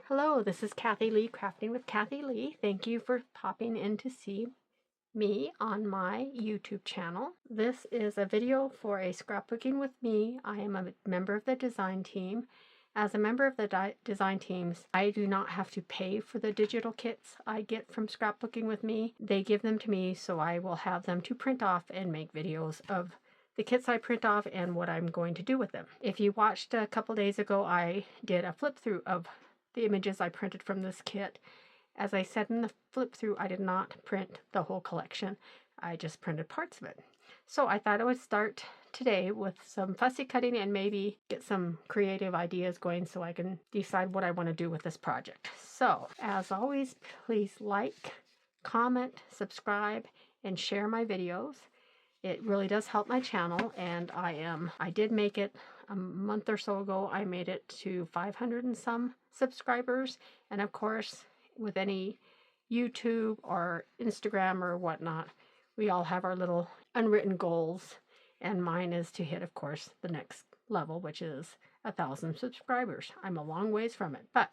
Hello, this is Kathi Lee, Crafting with Kathi Lee. Thank you for popping in to see me on my YouTube channel. This is a video for a scrapbooking with me. I am a member of the design team. As a member of the design teams, I do not have to pay for the digital kits I get from scrapbooking with me. They give them to me, so I will have them to print off and make videos of the kits I print off and what I'm going to do with them. If you watched a couple days ago, I did a flip through of the images I printed from this kit. As I said in the flip through, I did not print the whole collection. I just printed parts of it. So I thought I would start today with some fussy cutting and maybe get some creative ideas going so I can decide what I want to do with this project. So as always, please like, comment, subscribe, and share my videos. It really does help my channel, and I did make it a month or so ago. I made it to 500 and some subscribers, and of course with any YouTube or Instagram or whatnot, we all have our little unwritten goals, and mine is to hit, of course, the next level, which is 1,000 subscribers. I'm a long ways from it, but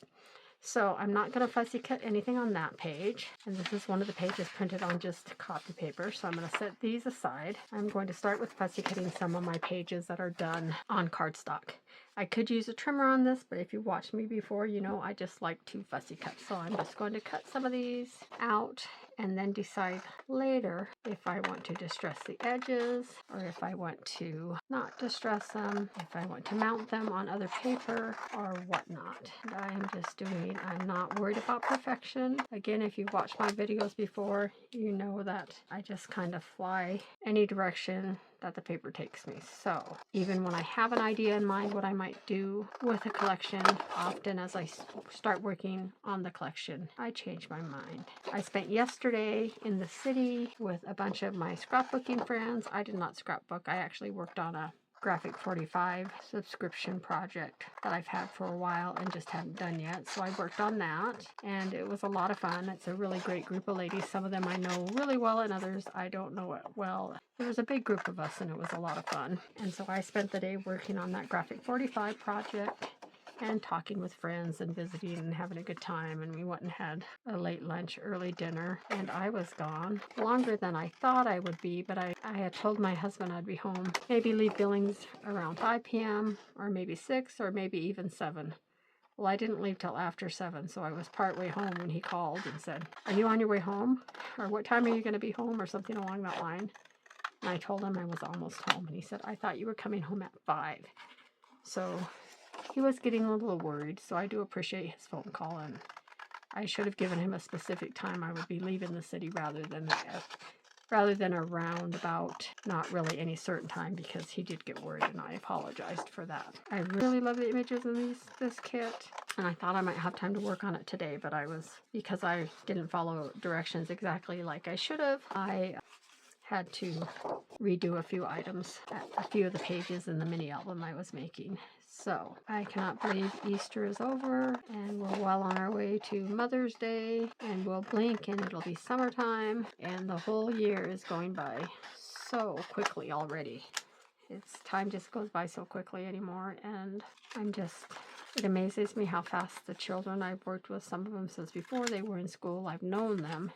so I'm not going to fussy cut anything on that page. And this is one of the pages printed on just copy paper. So I'm going to set these aside. I'm going to start with fussy cutting some of my pages that are done on cardstock. I could use a trimmer on this, but if you watched me before, you know I just like to fussy cut. So I'm just going to cut some of these out and then decide later if I want to distress the edges or if I want to not distress them, if I want to mount them on other paper or whatnot. And I'm not worried about perfection. Again, if you've watched my videos before, you know that I just kind of fly any direction that the paper takes me. So even when I have an idea in mind what I might do with a collection, often as I start working on the collection, I change my mind. I spent yesterday in the city with a bunch of my scrapbooking friends. I did not scrapbook. I actually worked on a Graphic 45 subscription project that I've had for a while and just haven't done yet. So I worked on that and it was a lot of fun. It's a really great group of ladies. Some of them I know really well and others I don't know it well. There was a big group of us and it was a lot of fun. And so I spent the day working on that Graphic 45 project and talking with friends and visiting and having a good time. And we went and had a late lunch, early dinner, and I was gone longer than I thought I would be, but I had told my husband I'd be home, maybe leave Billings around 5 p.m. or maybe 6 or maybe even 7. Well, I didn't leave till after 7, so I was partway home when he called and said, "Are you on your way home? Or what time are you going to be home?" or something along that line. And I told him I was almost home, and he said, "I thought you were coming home at 5. So he was getting a little worried, so I do appreciate his phone call, and I should have given him a specific time I would be leaving the city rather than a roundabout, not really any certain time, because he did get worried, and I apologized for that. I really love the images in this kit, and I thought I might have time to work on it today, but because I didn't follow directions exactly like I should have, I had to redo a few items, a few of the pages in the mini album I was making. So I cannot believe Easter is over and we're well on our way to Mother's Day, and we'll blink and it'll be summertime, and the whole year is going by so quickly already. Time just goes by so quickly anymore, and it amazes me how fast the children, I've worked with some of them since before they were in school, I've known them,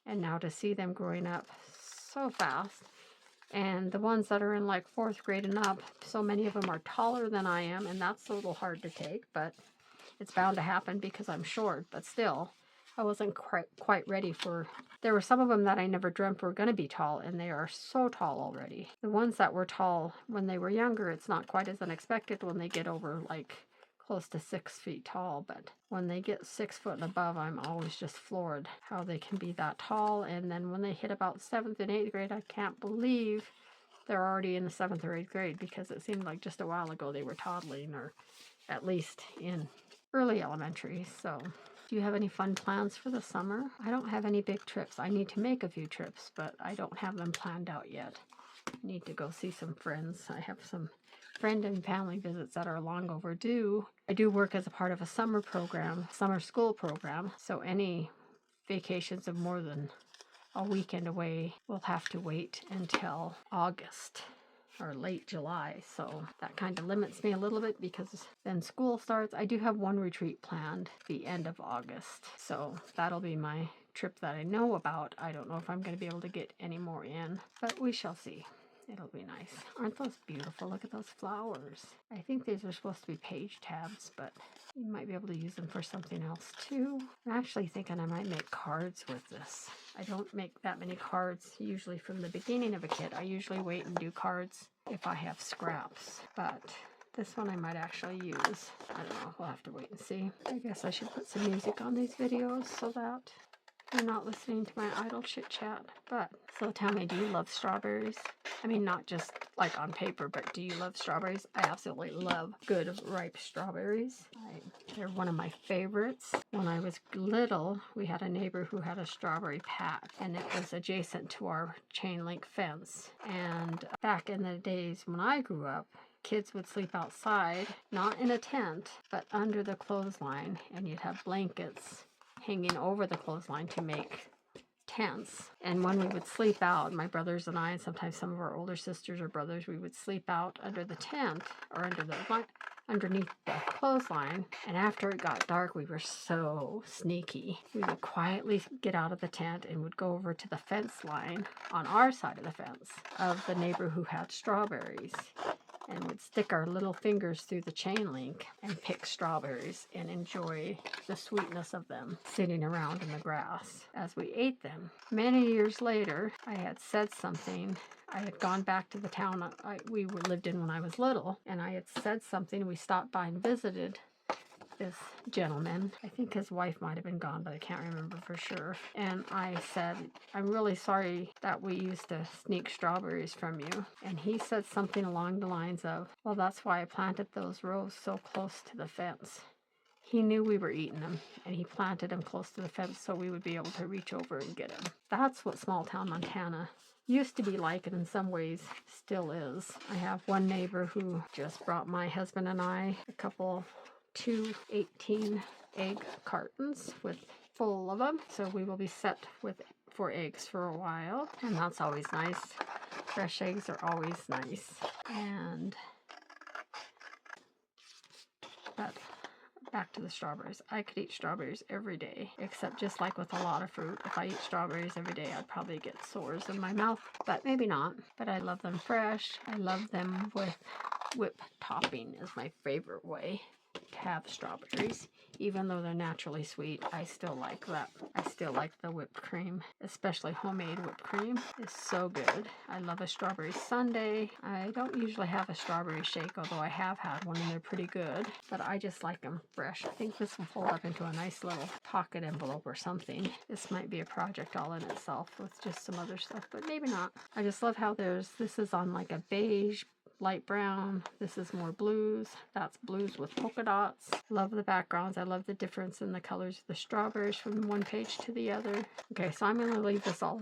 and now to see them growing up so fast. And the ones that are in like 4th grade and up, so many of them are taller than I am, and that's a little hard to take, but it's bound to happen because I'm short. But still, I wasn't quite ready for... There were some of them that I never dreamt were going to be tall, and they are so tall already. The ones that were tall when they were younger, it's not quite as unexpected when they get over like close to 6 feet tall, but when they get 6 foot and above, I'm always just floored how they can be that tall. And then when they hit about 7th and 8th grade, I can't believe they're already in the 7th or 8th grade, because it seemed like just a while ago they were toddling, or at least in early elementary. So do you have any fun plans for the summer? I don't have any big trips. I need to make a few trips, but I don't have them planned out yet. I need to go see some friends. I have some friend and family visits that are long overdue. I do work as a part of a summer school program, so any vacations of more than a weekend away will have to wait until August. or late July, so that kind of limits me a little bit because then school starts. I do have one retreat planned the end of August, so that'll be my trip that I know about. I don't know if I'm going to be able to get any more in, but we shall see. It'll be nice. Aren't those beautiful? Look at those flowers. I think these are supposed to be page tabs, but you might be able to use them for something else too. I'm actually thinking I might make cards with this. I don't make that many cards usually from the beginning of a kit. I usually wait and do cards if I have scraps, but this one I might actually use. I don't know. We'll have to wait and see. I guess I should put some music on these videos so that you're not listening to my idle chit chat. But so tell me, do you love strawberries? I mean, not just like on paper, but do you love strawberries? I absolutely love good ripe strawberries. They're one of my favorites. When I was little, we had a neighbor who had a strawberry patch, and it was adjacent to our chain link fence. And back in the days when I grew up, kids would sleep outside, not in a tent, but under the clothesline, and you'd have blankets hanging over the clothesline to make tents. And when we would sleep out, my brothers and I, and sometimes some of our older sisters or brothers, we would sleep out under the tent or underneath the clothesline. And after it got dark, we were so sneaky. We would quietly get out of the tent and would go over to the fence line on our side of the fence of the neighbor who had strawberries, and would stick our little fingers through the chain link and pick strawberries and enjoy the sweetness of them sitting around in the grass as we ate them. Many years later, I had said something. I had gone back to the town we lived in when I was little, and I had said something. We stopped by and visited this gentleman. I think his wife might have been gone, but I can't remember for sure. And I said, I'm really sorry that we used to sneak strawberries from you. And he said something along the lines of, well, that's why I planted those rows so close to the fence. He knew we were eating them, and he planted them close to the fence so we would be able to reach over and get them. That's what small town Montana used to be like, and in some ways still is. I have one neighbor who just brought my husband and I two 18 egg cartons full of them, so we will be set for eggs for a while, and that's always nice. Fresh eggs are always nice. And but back to the strawberries. I could eat strawberries every day, except just like with a lot of fruit, if I eat strawberries every day, I'd probably get sores in my mouth, but maybe not. But I love them fresh. I love them with whipped topping is my favorite way to have strawberries. Even though they're naturally sweet, I still like that. I still like the whipped cream, especially homemade whipped cream. It's so good. I love a strawberry sundae. I don't usually have a strawberry shake, although I have had one and they're pretty good, but I just like them fresh. I think this will fold up into a nice little pocket envelope or something. This might be a project all in itself with just some other stuff, but maybe not. I just love how this is on like a beige, light brown. This is more blues. That's blues with polka dots. Love the backgrounds. I love the difference in the colors of the strawberries from one page to the other. Okay, so I'm going to leave this all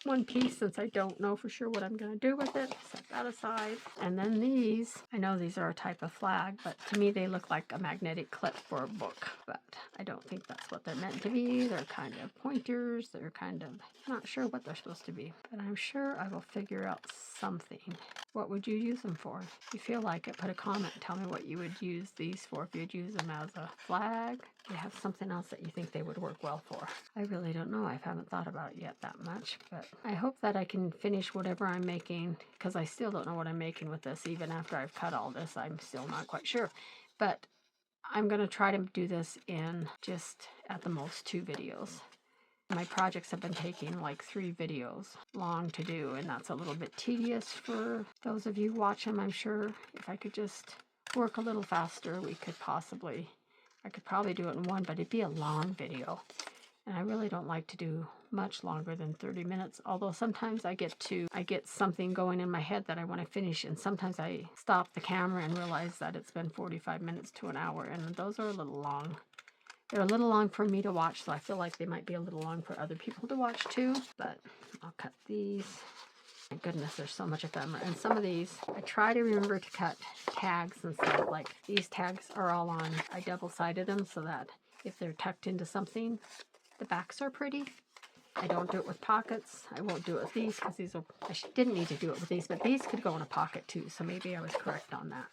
one piece since I don't know for sure what I'm going to do with it. Set that aside. And then these, I know these are a type of flag, but to me they look like a magnetic clip for a book, but I don't think that's what they're meant to be. They're kind of pointers. They're kind of not sure what they're supposed to be, but I'm sure I will figure out something. What would you use them for? If you feel like it, put a comment and tell me what you would use these for. If you'd use them as a flag, do you have something else that you think they would work well for? I really don't know. I haven't thought about it yet that much, but I hope that I can finish whatever I'm making, because I still don't know what I'm making with this. Even after I've cut all this, I'm still not quite sure. But I'm going to try to do this in just at the most 2 videos. My projects have been taking like 3 videos long to do, and that's a little bit tedious for those of you watching. I'm sure if I could just work a little faster, I could probably do it in one, but it'd be a long video. And I really don't like to do much longer than 30 minutes, although sometimes I get something going in my head that I want to finish, and sometimes I stop the camera and realize that it's been 45 minutes to an hour, and those are a little long. They're a little long for me to watch, so I feel like they might be a little long for other people to watch too, but I'll cut these. My goodness, there's so much ephemera. And some of these, I try to remember to cut tags and stuff. Like these tags are all on, I double-sided them so that if they're tucked into something, the backs are pretty. I don't do it with pockets. I won't do it with these because these will, didn't need to do it with these, but these could go in a pocket too, so maybe I was correct on that.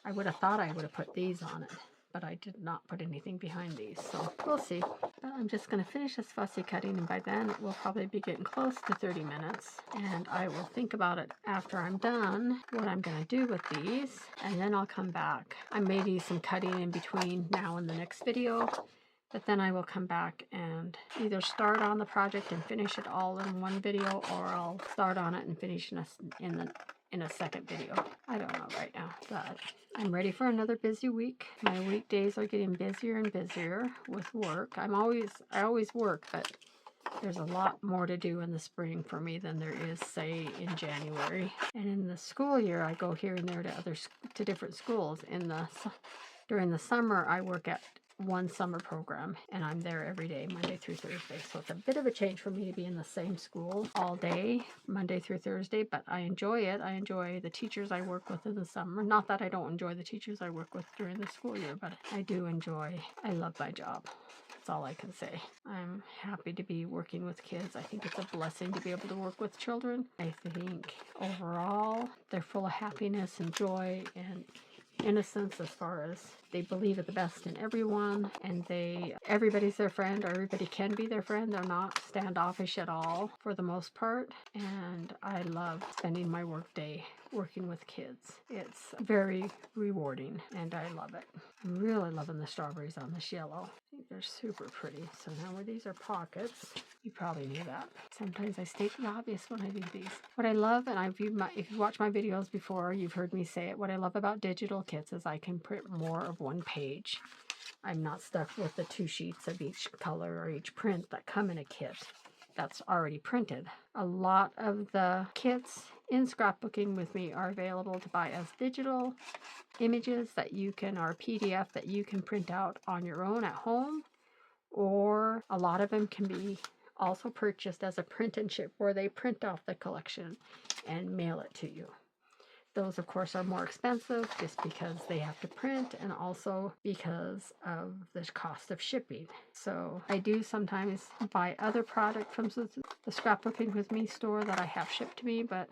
I would have thought I would have put these on it, but I did not put anything behind these, so we'll see. But I'm just going to finish this fussy cutting, and by then it will probably be getting close to 30 minutes, and I will think about it after I'm done, what I'm going to do with these, and then I'll come back. I may do some cutting in between now and the next video, but then I will come back and either start on the project and finish it all in one video, or I'll start on it and finish in a second video. I don't know right now, but I'm ready for another busy week. My weekdays are getting busier and busier with work. I always work, but there's a lot more to do in the spring for me than there is, say, in January. And in the school year, I go here and there to different schools. During the summer, I work at one summer program, and I'm there every day, Monday through Thursday. So it's a bit of a change for me to be in the same school all day, Monday through Thursday, but I enjoy it. I enjoy the teachers I work with in the summer. Not that I don't enjoy the teachers I work with during the school year, but I love my job. That's all I can say. I'm happy to be working with kids. I think it's a blessing to be able to work with children. I think overall, they're full of happiness and joy and innocence, as far as they believe in the best in everyone, and everybody's their friend, or everybody can be their friend. They're not standoffish at all for the most part, and I love spending my work day working with kids. It's very rewarding, and I love it. I'm really loving the strawberries on this yellow. I think they're super pretty. So now where these are pockets, you probably knew that. Sometimes I state the obvious when I do these. What I love, and if you watch my videos before, you've heard me say it, what I love about digital kits is I can print more of one page. I'm not stuck with the 2 sheets of each color or each print that come in a kit that's already printed. A lot of the kits in Scrapbooking with Me are available to buy as digital images that you can, or PDF that you can print out on your own at home, or a lot of them can be also purchased as a print and ship, where they print off the collection and mail it to you. Those, of course, are more expensive just because they have to print, and also because of the cost of shipping. So I do sometimes buy other product from the Scrapbooking with Me store that I have shipped to me, but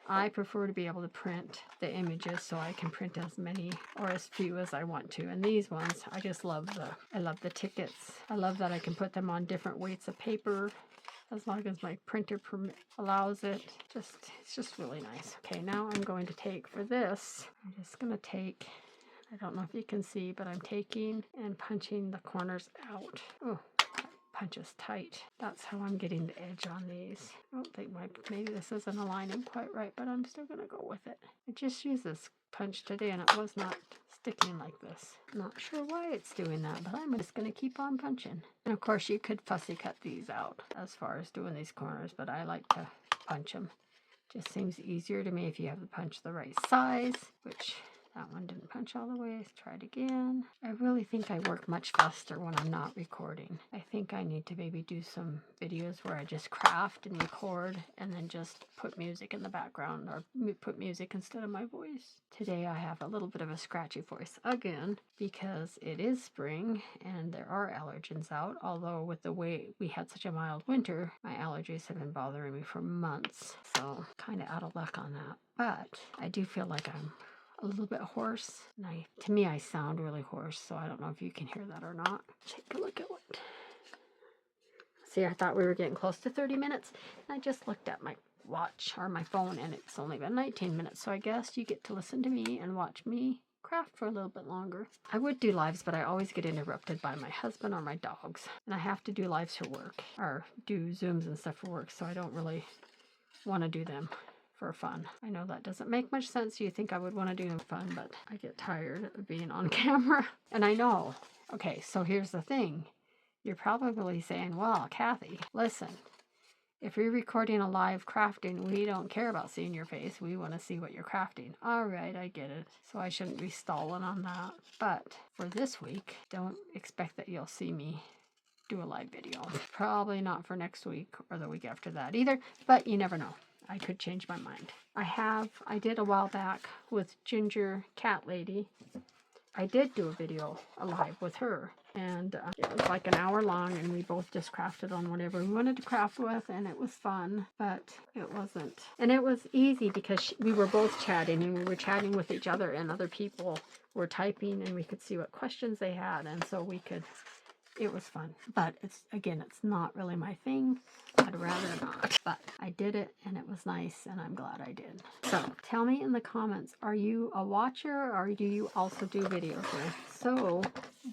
I prefer to be able to print the images so I can print as many or as few as I want to. And these ones, I just love the tickets. I love that I can put them on different weights of paper, as long as my printer allows it. It's just really nice. Okay, now I'm going to take, for this, I'm just going to take, I don't know if you can see, but I'm taking and punching the corners out. Oh, that punches tight. That's how I'm getting the edge on these. I don't think maybe this isn't aligning quite right, but I'm still going to go with it. I just used this punch today and it was not sticking like this. Not sure why it's doing that, but I'm just going to keep on punching. And of course you could fussy cut these out as far as doing these corners, but I like to punch them. Just seems easier to me if you have the punch the right size, which that one didn't punch all the way. Let's try it again. I really think I work much faster when I'm not recording. I think I need to maybe do some videos where I just craft and record and then just put music in the background, or put music instead of my voice. Today I have a little bit of a scratchy voice again because it is spring and there are allergens out, although with the way we had such a mild winter, my allergies have been bothering me for months. So kind of out of luck on that. But I do feel like I'm a little bit hoarse. And to me, I sound really hoarse, so I don't know if you can hear that or not. Take a look at what. See, I thought we were getting close to 30 minutes, and I just looked at my watch or my phone, and it's only been 19 minutes, so I guess you get to listen to me and watch me craft for a little bit longer. I would do lives, but I always get interrupted by my husband or my dogs, and I have to do lives for work, or do Zooms and stuff for work, so I don't really want to do them for fun. I know that doesn't make much sense. You think I would want to do them fun, but I get tired of being on camera. And I know. Okay, so here's the thing. You're probably saying, well, Kathy, listen, if you're recording a live crafting, we don't care about seeing your face. We want to see what you're crafting. All right, I get it. So I shouldn't be stalling on that. But for this week, don't expect that you'll see me do a live video. Probably not for next week or the week after that either, but you never know. I could change my mind. I did a while back with Ginger Cat Lady. I did do a video, a live with her, And it was like an hour long, and we both just crafted on whatever we wanted to craft with, and it was fun, but it wasn't. And it was easy because we were both chatting, and we were chatting with each other, and other people were typing, and we could see what questions they had, and so we could, it was fun. But it's, again, it's not really my thing. I'd rather not. But I did it, and it was nice, and I'm glad I did. So tell me in the comments, are you a watcher, or do you also do videos? So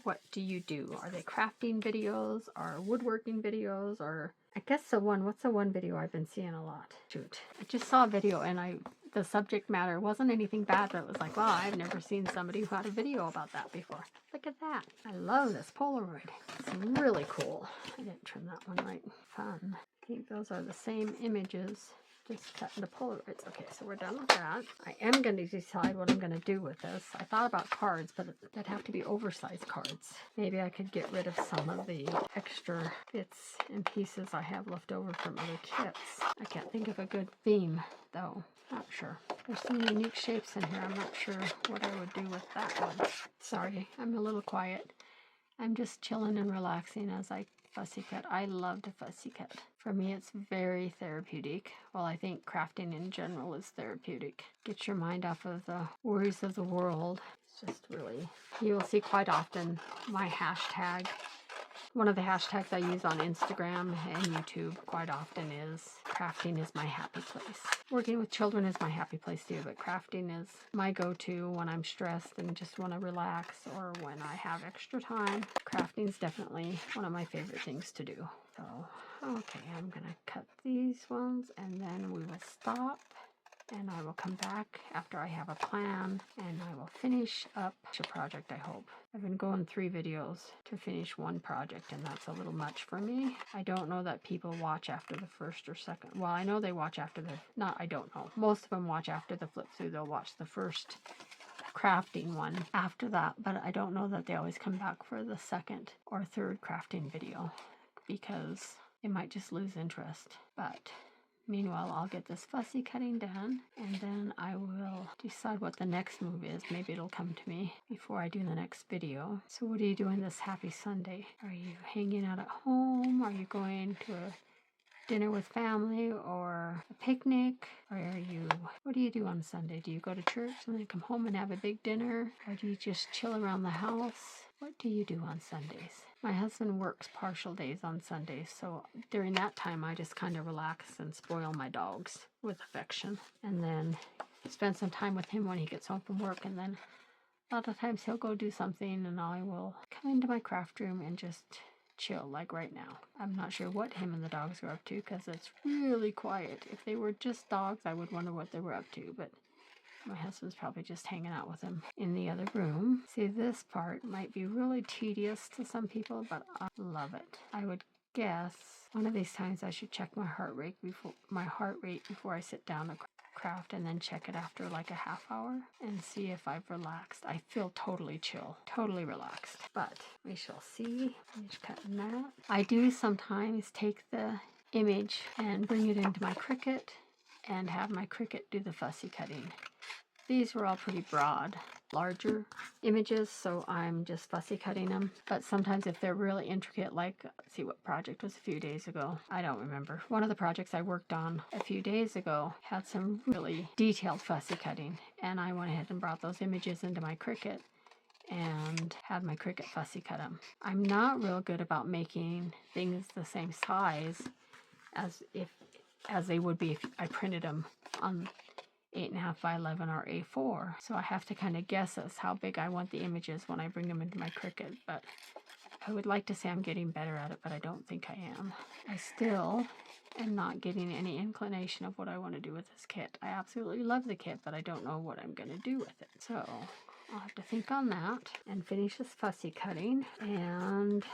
what do you do? Are they crafting videos, or woodworking videos, or I guess what's the one video I've been seeing a lot? Shoot, I just saw a video, and the subject matter wasn't anything bad, but it was like, wow, I've never seen somebody who had a video about that before. Look at that. I love this Polaroid. It's really cool. I didn't trim that one right. Fun. I think those are the same images, just cut into Polaroids. Okay, so we're done with that. I am going to decide what I'm going to do with this. I thought about cards, but they'd have to be oversized cards. Maybe I could get rid of some of the extra bits and pieces I have left over from other kits. I can't think of a good theme, though. Not sure. There's some unique shapes in here. I'm not sure what I would do with that one. Sorry, I'm a little quiet. I'm just chilling and relaxing as I fussy cut. I love to fussy cut. For me, it's very therapeutic. Well, I think crafting in general is therapeutic. Get your mind off of the worries of the world. It's just really, you will see quite often my hashtag. One of the hashtags I use on Instagram and YouTube quite often is crafting is my happy place. Working with children is my happy place too, but crafting is my go-to when I'm stressed and just want to relax, or when I have extra time. Crafting is definitely one of my favorite things to do. So, okay, I'm going to cut these ones, and then we will stop. And I will come back after I have a plan, and I will finish up a project, I hope. I've been going 3 videos to finish one project, and that's a little much for me. I don't know that people watch after the first or second. Well, I know they watch after I don't know. Most of them watch after the flip through. They'll watch the first crafting one after that, but I don't know that they always come back for the second or third crafting video, because they might just lose interest. But meanwhile, I'll get this fussy cutting done, and then I will decide what the next move is. Maybe it'll come to me before I do the next video. So what are you doing this happy Sunday? Are you hanging out at home? Are you going to a dinner with family, or a picnic? Or what do you do on Sunday? Do you go to church and then come home and have a big dinner? Or do you just chill around the house? What do you do on Sundays? My husband works partial days on Sundays, so during that time I just kind of relax and spoil my dogs with affection, and then spend some time with him when he gets home from work, and then a lot of times he'll go do something, and I will come into my craft room and just chill, like right now. I'm not sure what him and the dogs are up to, because it's really quiet. If they were just dogs, I would wonder what they were up to, but my husband's probably just hanging out with him in the other room. See, this part might be really tedious to some people, but I love it. I would guess one of these times I should check my heart rate before I sit down to craft, and then check it after like a half hour and see if I've relaxed. I feel totally chill, totally relaxed, but we shall see. I'm just cutting that. I do sometimes take the image and bring it into my Cricut and have my Cricut do the fussy cutting. These were all pretty broad, larger images, so I'm just fussy cutting them. But sometimes if they're really intricate, like, let's see, what project was a few days ago? I don't remember. One of the projects I worked on a few days ago had some really detailed fussy cutting, and I went ahead and brought those images into my Cricut and had my Cricut fussy cut them. I'm not real good about making things the same size as they would be if I printed them on 8.5 by 11 or A4. So I have to kind of guess as how big I want the images when I bring them into my Cricut. But I would like to say I'm getting better at it, but I don't think I am. I still am not getting any inclination of what I want to do with this kit. I absolutely love the kit, but I don't know what I'm going to do with it. So I'll have to think on that and finish this fussy cutting and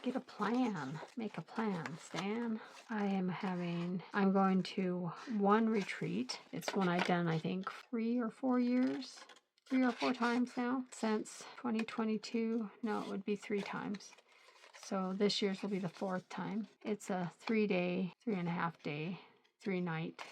get a plan. Make a plan, Stan. I'm going to one retreat. It's one I've done, I think, 3 or 4 times now since 2022. No, it would be 3 times. So this year's will be the 4th time. It's a 3-day, 3.5 day, 3-night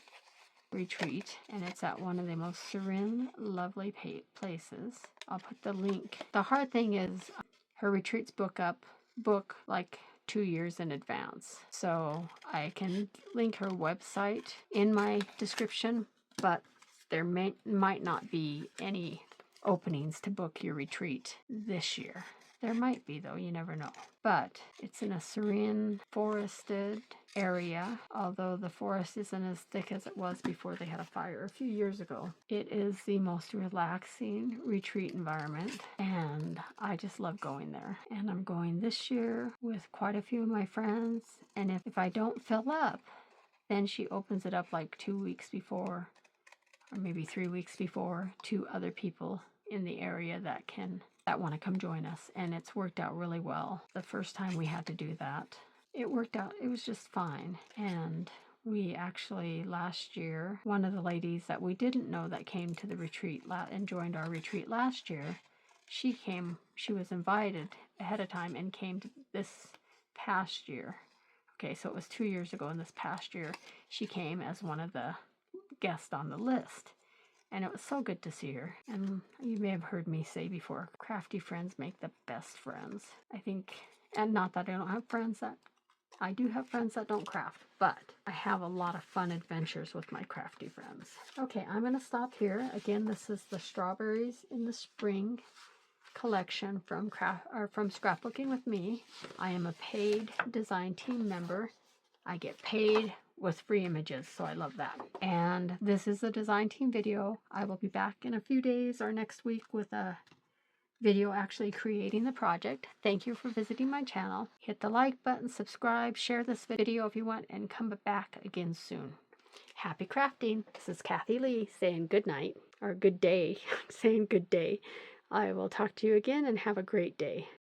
retreat, and it's at one of the most serene, lovely places. I'll put the link. The hard thing is her retreats book like 2 years in advance. So I can link her website in my description, but there might not be any openings to book your retreat this year. There might be, though, you never know. But it's in a serene, forested area, although the forest isn't as thick as it was before they had a fire a few years ago. It is the most relaxing retreat environment, and I just love going there. And I'm going this year with quite a few of my friends, and if I don't fill up, then she opens it up like 2 weeks before, or maybe 3 weeks before, to other people in the area that want to come join us, and it's worked out really well. The first time we had to do that, it worked out. It was just fine. And we actually, last year, one of the ladies that we didn't know that came to the retreat and joined our retreat last year, she was invited ahead of time and came to this past year. Okay, so it was 2 years ago, and this past year she came as one of the guests on the list. And it was so good to see her. And you may have heard me say before, crafty friends make the best friends. I think, and not that I don't have friends I do have friends that don't craft, but I have a lot of fun adventures with my crafty friends. Okay, I'm going to stop here. Again, this is the Strawberries in the Spring collection from Scrapbooking with Me. I am a paid design team member. I get paid with free images, so I love that. And this is a design team video. I will be back in a few days or next week with a video actually creating the project. Thank you for visiting my channel. Hit the like button, subscribe, share this video if you want, and come back again soon. Happy crafting. This is Kathi Lee saying good night, or good day, saying good day. I will talk to you again and have a great day.